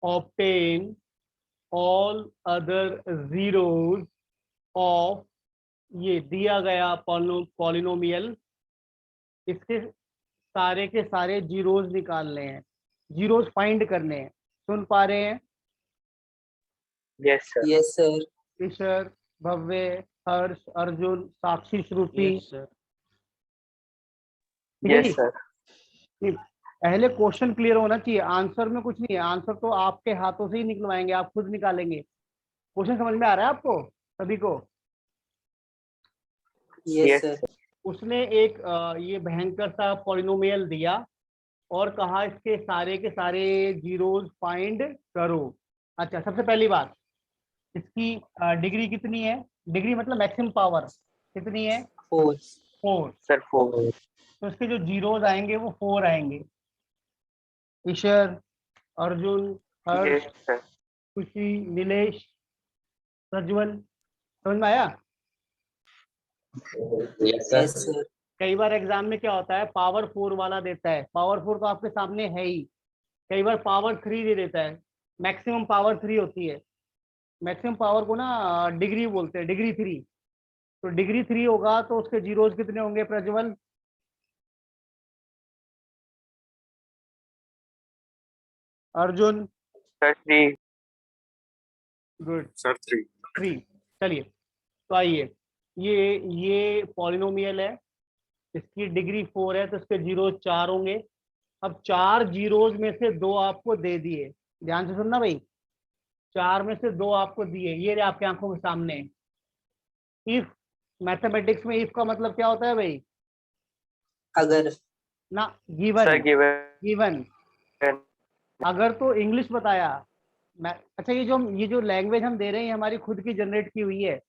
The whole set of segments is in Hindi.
Obtain all other zeros of, ये दिया गया पॉलिनोमियल, इसके सारे के सारे जीरोज निकालने हैं, जीरोज फाइंड करने हैं। सुन पा रहे हैं? Yes sir. Yes sir. Kishore, Bhavya, Harsh, Arjun, Sakshi, Shruti. Yes sir. ठीक है यस जी? सर। नहीं, पहले क्वेश्चन क्लियर होना चाहिए, आंसर में कुछ नहीं है, आंसर तो आपके हाथों से ही निकलवाएंगे, आप खुद निकालेंगे। क्वेश्चन समझ में आ रहा है आपको सभी को? Yes sir. उसने एक ये भयंकर सा पॉलिनोमियल दिया और कहा इसके सारे के सारे जीरोज फाइंड करो। अच्छा, सबसे पहली बात, इसकी डिग्री कितनी है? डिग्री मतलब मैक्सिमम पावर कितनी है? 4। 4। सर 4। तो इसके जो जीरोज आएंगे वो 4 आएंगे। ईश्वर, अर्जुन, हर्ष, यस सर। खुशी, नीलेश, प्रज्वल, समझ में आया? Yes sir. कई बार एग्जाम में क्या होता है, पावर 4 वाला देता है, पावर 4 तो आपके सामने है ही, कई बार पावर 3 दे देता है, मैक्सिमम पावर 3 होती है। मैक्सिमम पावर को ना डिग्री बोलते हैं, डिग्री 3। तो डिग्री 3 होगा तो उसके जीरोज कितने होंगे Prajwal? Arjun? Sir 3। Good sir 3। 3। चलिए, तो आइए, ये पॉलिनोमियल है, इसकी डिग्री 4 है तो इसके जीरोज 4 होंगे। अब 4 जीरोज में से 2 आपको दे दिए, ध्यान से सुनना भाई, 4 में से 2 आपको दिए, ये रहे आपके आंखों के सामने। इफ, मैथमेटिक्स में इफ का मतलब क्या होता है भाई? अगर। ना, गिवन। Sir given. गिवन। अगर तो इंग्लिश बताया। अच्छा, ये जो लैंग्वेज हम दे रहे हैं ये हमारी खुद की जनरेट की हुई है।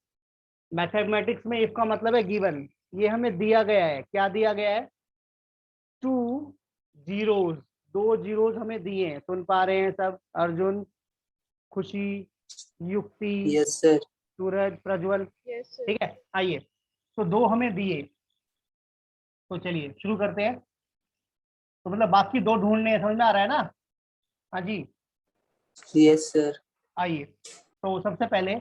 मैथमेटिक्स में इफ का मतलब है गिवन, ये हमें दिया गया है। क्या दिया गया है? 2 जीरोज, 2 जीरोज हमें दिए हैं। सुन पा रहे हैं सब? अर्जुन, खुशी, युक्ति, यस सर। सूरज, प्रज्वल। ठीक है, आइए, तो 2 हमें दिए, तो चलिए शुरू करते हैं। तो मतलब बाकी 2 ढूंढने हैं, समझ में आ रहा है ना? हाँ जी, यस सर। आइए, तो सबसे पहले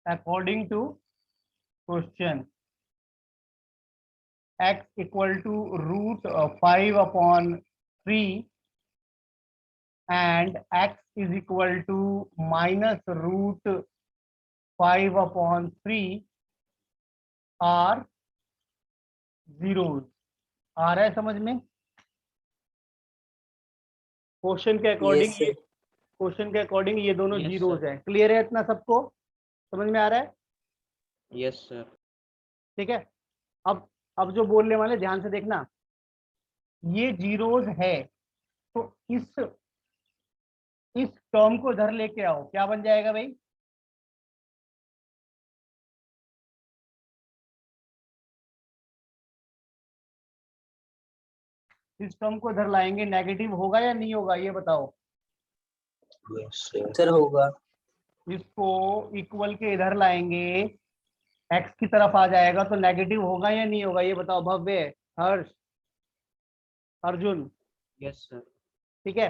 according to question, x equal to √5/3 and x is equal to -√5/3 are zeros. आ रहा है समझ में? क्वेश्चन के अकॉर्डिंग यस ये, सर। क्वेश्चन के अकॉर्डिंग ये दोनों Yes, जीरोज sir. हैं। क्लियर है इतना सबको? समझ में आ रहा है? Yes sir. ठीक है, अब जो बोलने वाले ध्यान से देखना, ये जीरोज है तो इस टर्म को इधर लेके आओ, क्या बन जाएगा भाई? इस टर्म को इधर लाएंगे, नेगेटिव होगा या नहीं होगा ये बताओ? सर होगा। इसको इक्वल के इधर लाएंगे, एक्स की तरफ आ जाएगा तो नेगेटिव होगा या नहीं होगा ये बताओ? भव्य, हर्ष, अर्जुन। Yes sir. ठीक है,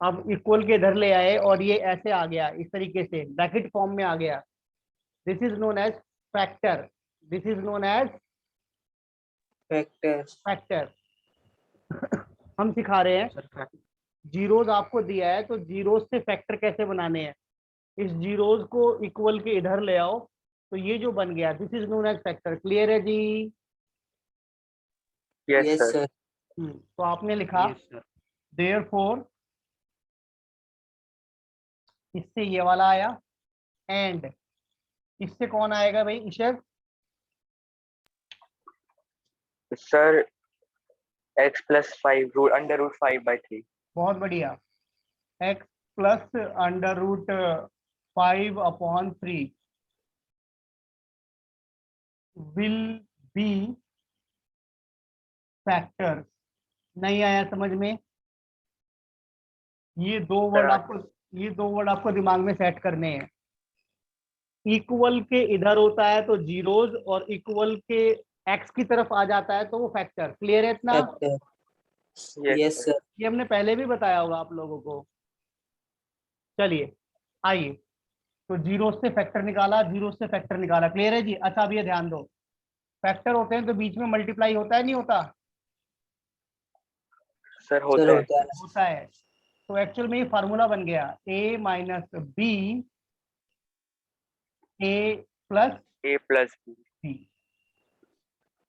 अब इक्वल के इधर ले आए और ये ऐसे आ गया, इस तरीके से ब्रैकेट फॉर्म में आ गया। This is known as factor, this is known as factor. Factor. हम सिखा रहे हैं, सर जीरोज आपको दिया है तो जीरोज से फैक्टर कैसे बनाने हैं। इस जीरोज को इक्वल के इधर ले आओ तो ये जो बन गया, this is known as factor. Clear है जी? Yes yes sir. सर। तो आपने लिखा यस सर। देयरफॉर, इससे ये वाला आया, एंड इससे कौन आएगा भाई? ईशर? Sir x + 5 √5/3। बहुत बढ़िया, x + √5/3 विल बी फैक्टर। नहीं आया समझ में? ये दो वर्ड आपको दिमाग में सेट करने हैं। इक्वल के इधर होता है तो जीरोज और इक्वल के एक्स की तरफ आ जाता है तो वो फैक्टर। क्लियर है इतना? Factor. Yes, yes sir. Sir. ये हमने पहले भी बताया होगा आप लोगों को। चलिए आइए, तो जीरो से फैक्टर निकाला, जीरो से फैक्टर निकाला। क्लियर है जी? अच्छा अब ये ध्यान दो, फैक्टर होते हैं तो बीच में मल्टीप्लाई होता है नहीं होता? Sir, सर होता है. होता है। होता है। तो एक्चुअल में ये फार्मूला बन गया a minus B a plus A plus B. C.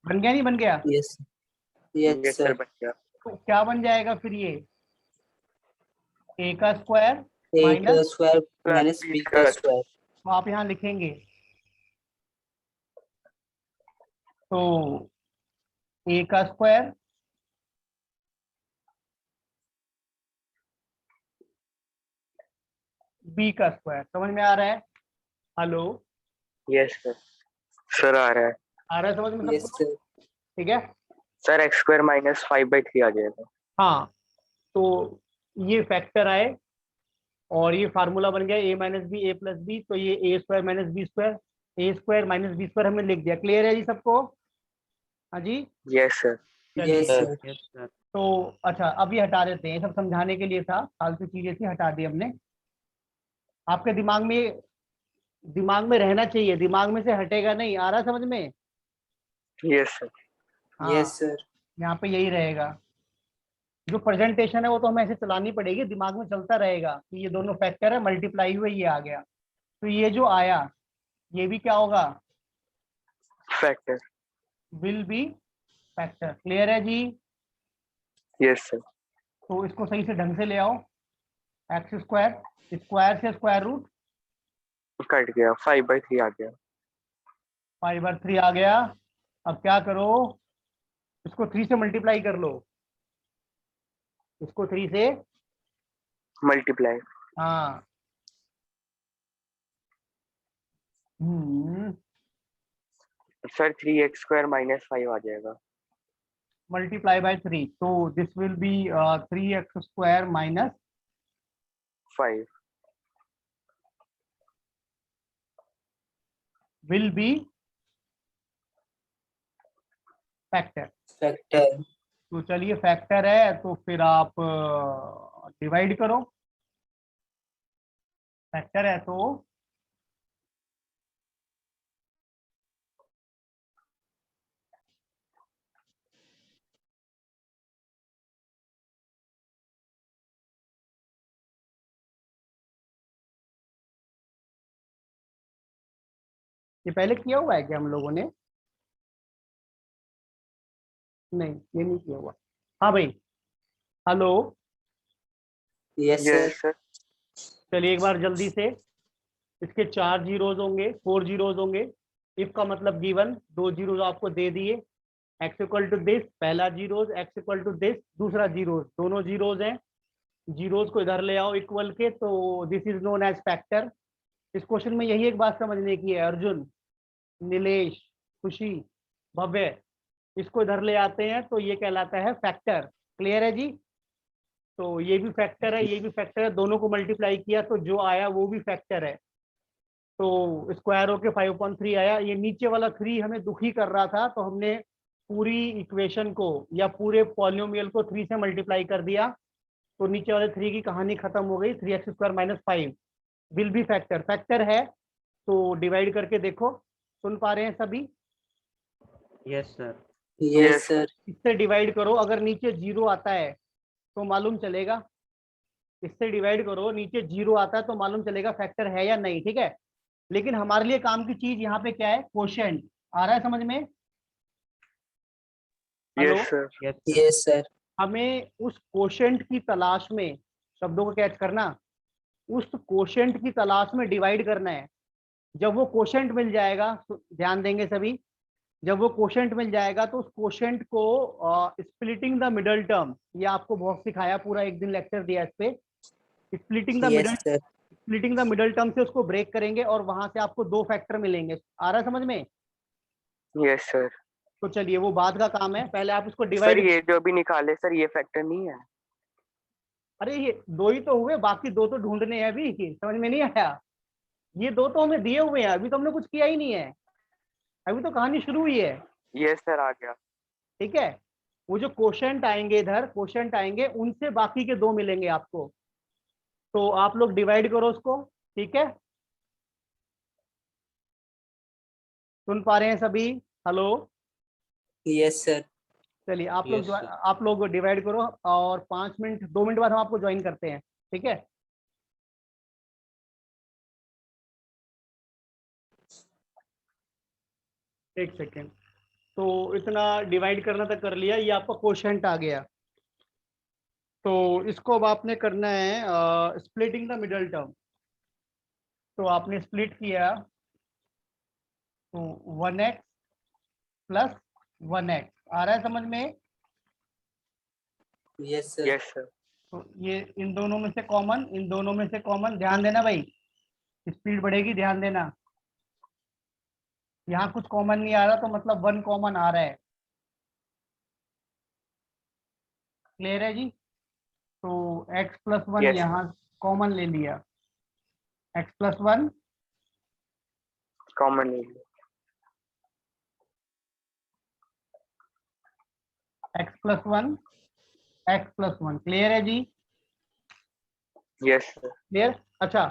बन गया नहीं बन गया? Yes yes Yes, sir. Sir. बन गया. तो क्या बन जाएगा फिर ये? a का स्क्वायर ए का minus, square Plus minus B B का का स्क्वायर। तो आप यहाँ लिखेंगे तो a का स्क्वायर b का स्क्वायर। समझ में आ रहा है? Hello, Yes, sir. Sir आ रहा है. आ रहा है समझ में यस सबको? सर। ठीक है। Sir x square minus 5/3 आ जाएगा. हाँ, तो ये फैक्टर आए और ये फार्मूला बन गया ए माइनस बी ए प्लस बी, तो ये ए स्क्वायर माइनस बी स्क्वायर, ए स्क्वायर माइनस बी स्क्वायर हमने लिख दिया। क्लियर है जी सबको? हाँ जी। Yes, sir. चलिए, यस सर। Yes, sir. तो अच्छा अब ये हटा देते हैं, ये सब समझाने के लिए था, फालतू चीजें थी हटा दी हमने। आपके दिमाग में रहना चाहिए, दिमाग में से हटेगा नहीं। आ रहा समझ में? Yes, sir. हाँ, यस सर। यहाँ पे यही रहेगा। जो प्रेजेंटेशन है वो तो हमें ऐसे चलानी पड़ेगी, दिमाग में चलता रहेगा कि ये दोनों फैक्टर है, मल्टीप्लाई हुए ये आ गया, तो ये जो आया ये भी क्या होगा? Factor. Will be factor. Clear है जी? Yes, sir. तो इसको सही से ढंग से ले आओ। एक्स स्क्वायर, स्क्वायर से स्क्वायर रूट कट गया. 5/3 आ गया. 5/3 आ गया। अब क्या करो, इसको 3 से मल्टीप्लाई कर लो, इसको 3 से। Multiply. हाँ, Sir 3x square minus 5 आ जाएगा. मल्टीप्लाई बाय 3, तो this will be 3x square minus 5. Will be factor. Factor. तो चलिए फैक्टर है तो फिर आप डिवाइड करो। फैक्टर है तो ये पहले किया हुआ है क्या हम लोगों ने? नहीं, ये नहीं किया हुआ। हाँ भाई, hello. Yes sir. Yes, sir. चलिए एक बार जल्दी से, इसके 4 जीरोज होंगे, 4 जीरोज होंगे। इफ का मतलब गिवन, 2 जीरोज आपको दे दिए। एक्स इक्वल टू दिस पहला zeros, X equal to this दूसरा जीरोज, दोनों जीरोज हैं। जीरोज को इधर ले आओ इक्वल के, तो this is known as factor. इस क्वेश्चन में यही एक बात समझने की है, अर्जुन, नीलेश, खुशी, भव्य, इसको इधर ले आते हैं तो ये कहलाता है फैक्टर। क्लियर है जी? तो ये भी फैक्टर है, ये भी फैक्टर है, दोनों को मल्टीप्लाई किया तो जो आया वो भी फैक्टर है। तो स्क्वायर होके 5/3 आया। ये नीचे वाला 3 हमें दुखी कर रहा था, तो हमने पूरी इक्वेशन को या पूरे पॉलिनोमियल को 3 से मल्टीप्लाई कर दिया, तो नीचे वाले 3 की कहानी खत्म हो गई। 3x square minus 5 will be factor. Factor है तो डिवाइड करके देखो। सुन पा रहे हैं सभी? Yes, sir. Yes sir. इससे डिवाइड करो, अगर नीचे 0 आता है तो मालूम चलेगा। इससे डिवाइड करो, नीचे 0 आता है तो मालूम चलेगा फैक्टर है या नहीं। ठीक है, लेकिन हमारे लिए काम की चीज यहाँ पे क्या है? क्वोशिएंट। आ रहा है समझ में? Hello, Yes, sir. Yes, sir. Yes sir. हमें उस क्वोशिएंट की तलाश में, शब्दों को कैच करना, उस क्वोशिएंट की तलाश में डिवाइड करना है। जब वो क्वोशिएंट मिल जाएगा, ध्यान देंगे सभी, जब वो क्वोशिएंट मिल जाएगा तो उस क्वोशिएंट को स्प्लिटिंग द मिडल टर्म, ये आपको बहुत सिखाया, पूरा एक दिन लेक्चर दिया इस पे। Splitting the yes sir. Splitting the middle term से उसको ब्रेक करेंगे और वहां से आपको 2 फैक्टर मिलेंगे। आ रहा है समझ में? Yes, sir. तो चलिए वो बाद का काम है, पहले आप उसको सर डिवाइड। ये जो अभी निकाले सर ये फैक्टर नहीं है. अरे ये 2 ही तो हुए, बाकी 2 तो ढूंढने हैं अभी, समझ में नहीं आया? ये दो तो हमें दिए हुए हैं, अभी तो हमने कुछ किया ही नहीं है, अभी तो कहानी शुरू हुई है। यस सर, आ गया। ठीक है, वो जो क्वोशंट आएंगे इधर, क्वोशंट आएंगे, उनसे बाकी के दो मिलेंगे आपको, तो आप लोग डिवाइड करो उसको। ठीक है, सुन पा रहे हैं सभी? Hello, yes sir. चलिए आप Yes, लोग sir. आप लोग डिवाइड करो, और 5 मिनट 2 मिनट बाद हम आपको ज्वाइन करते हैं। ठीक है, एक सेकेंड। तो इतना डिवाइड करना तक कर लिया, ये आपका क्वोशंट आ गया। तो इसको अब आपने करना है स्प्लिटिंग द मिडल टर्म। तो आपने स्प्लिट किया, तो 1x प्लस 1x आ रहा है समझ में? Yes sir. Yes sir. तो ये इन दोनों में से कॉमन, इन दोनों में से कॉमन, ध्यान देना भाई, स्पीड बढ़ेगी, ध्यान देना। यहाँ कुछ कॉमन नहीं आ रहा तो मतलब 1 कॉमन आ रहा है। क्लियर है जी? तो x प्लस 1 Yes. यहाँ कॉमन ले लिया, x प्लस 1 कॉमन नहीं है। x plus 1 x plus 1। Clear है जी? Yes sir. क्लियर? अच्छा,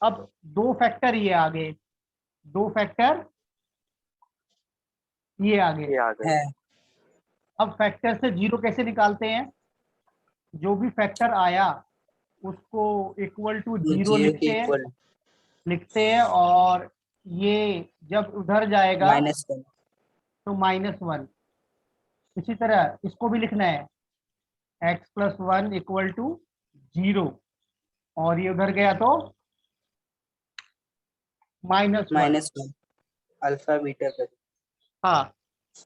अब दो फैक्टर ये आ गए, दो फैक्टर ये आ गए। ये आ गए। है। अब फैक्टर से जीरो कैसे निकालते हैं? जो भी फैक्टर आया उसको इक्वल टू जीरो जीरो के इक्वल लिखते हैं, और ये जब उधर जाएगा -1। तो -1। इसी तरह इसको भी लिखना है, x प्लस 1 इक्वल टू 0, और ये उधर गया तो -1। -1 अल्फा बीटा का। हाँ,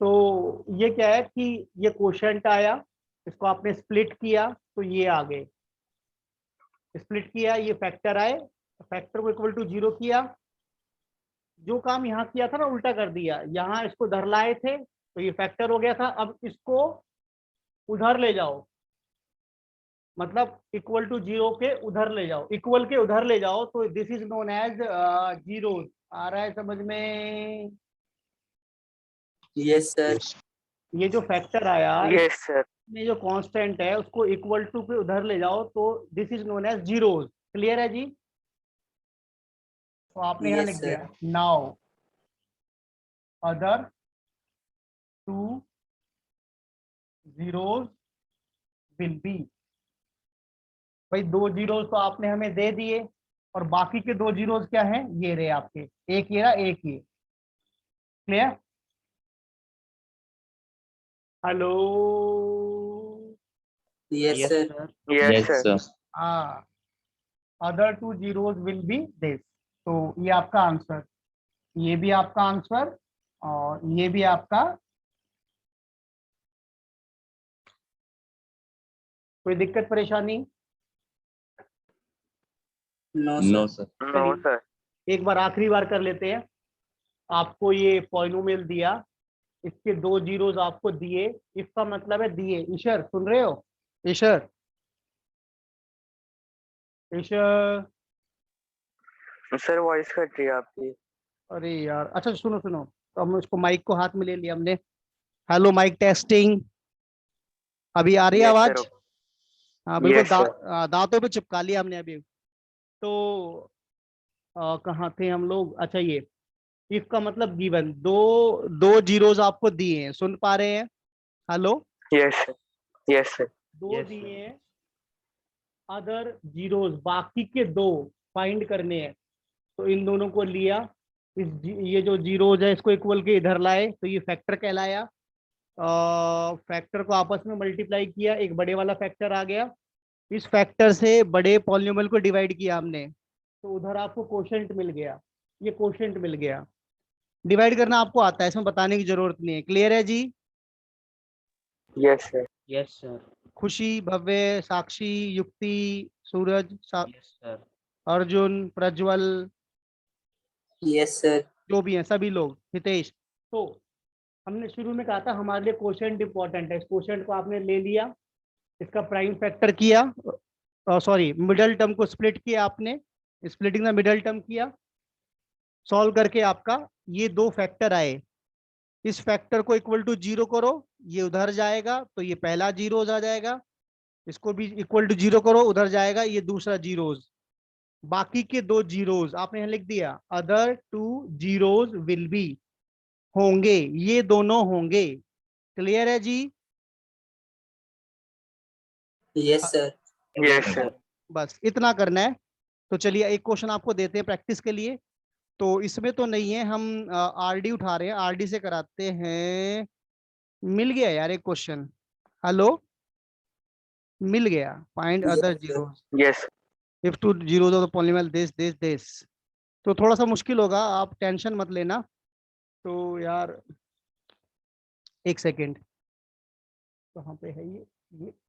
तो ये क्या है कि ये क्वोशंट आया, इसको आपने स्प्लिट किया तो ये आ गए, स्प्लिट किया, ये फैक्टर आए, फैक्टर को इक्वल टू 0 किया, जो काम यहाँ किया था ना उल्टा कर दिया, यहाँ इसको धर लाए थे तो ये फैक्टर हो गया था, अब इसको उधर ले जाओ, मतलब इक्वल टू 0 के उधर ले जाओ, इक्वल के उधर ले जाओ, तो this is known as zero. आ रहा है समझ में? Yes sir. ये जो फैक्टर आया, यस सर। में जो कांस्टेंट है उसको इक्वल टू पे उधर ले जाओ, तो this is known as zeros. Clear है जी? तो आपने यहाँ Yes, लिख sir. दिया, now other two zeros will be. भाई दो जीरोस तो आपने हमें दे दिए, और बाकी के दो जीरोस क्या हैं? ये रहे आपके, एक ये रहा, एक ये। Clear? Hello, Yes, Yes, sir. sir. Yes Yes, sir. sir. हाँ, other two zeros will B this. तो ये आपका आंसर, ये भी आपका आंसर, और ये भी आपका। कोई दिक्कत परेशानी? No, No, sir. sir. No sir. एक बार आखिरी बार कर लेते हैं। आपको ये पॉलिनोमियल दिया, इसके दो जीरोस आपको दिए, इसका मतलब है दिए। ईशर सुन रहे हो? Ishar, Ishar, sir voice cut रही है आपकी। अरे यार, अच्छा सुनो सुनो, तो हम उसको माइक को हाथ में ले लिया हमने। हेलो माइक टेस्टिंग, अभी आ रही है यस आवाज? सर। हाँ बिल्कुल, Yes, sir. दांतों पे चिपका लिया हमने अभी। तो कहाँ थे हम लोग? अच्छा, ये इफ का मतलब गिवन, दो दो जीरोस आपको दिए हैं, सुन पा रहे हैं? Hello, yes sir. Yes sir. दो Yes, दिए sir. हैं, अदर जीरोस बाकी के दो फाइंड करने हैं, तो इन दोनों को लिया, ये जो जीरोस है इसको इक्वल के इधर लाए, तो ये फैक्टर कहलाया। फैक्टर को आपस में मल्टीप्लाई किया, एक बड़े वाला फैक्टर आ गया, इस फैक्टर से बड़े पॉलिनोमियल को डिवाइड किया हमने, तो उधर आपको कोशेंट मिल गया, ये कोशेंट मिल गया। डिवाइड करना आपको आता है, इसमें बताने की जरूरत नहीं है। क्लियर है जी? Yes sir. Yes, sir. खुशी, भव्य, साक्षी, युक्ति, सूरज, Yes, sir. Arjun, Prajwal, Yes, sir. जो भी हैं सभी लोग, हितेश। तो हमने शुरू में कहा था हमारे लिए कोशेंट इंपॉर्टेंट है, इस कोशेंट को आपने ले लिया, इसका प्राइम फैक्टर किया, सॉरी मिडल टर्म को स्प्लिट किया आपने, स्प्लिटिंग द मिडल टर्म किया, सॉल्व करके आपका ये दो फैक्टर आए, इस फैक्टर को इक्वल टू 0 करो, ये उधर जाएगा तो ये पहला जीरो आ जाएगा, इसको भी इक्वल टू 0 करो, उधर जाएगा ये दूसरा जीरोज, बाकी के दो जीरोज आपने यहां लिख दिया, other two zeros will be, होंगे, ये दोनों होंगे। क्लियर है जी? Yes, sir. Yes, sir. बस इतना करना है। तो चलिए एक क्वेश्चन आपको देते हैं प्रैक्टिस के लिए, तो इसमें तो नहीं है, हम आरडी उठा रहे हैं, आरडी से कराते हैं। मिल गया यार एक क्वेश्चन, हेलो, मिल गया, find Yes, other sir. Zeros Yes. If two zeros of the polynomial this. तो थोड़ा सा मुश्किल होगा, आप टेंशन मत लेना। तो यार एक सेकेंड, कहाँ पे है ये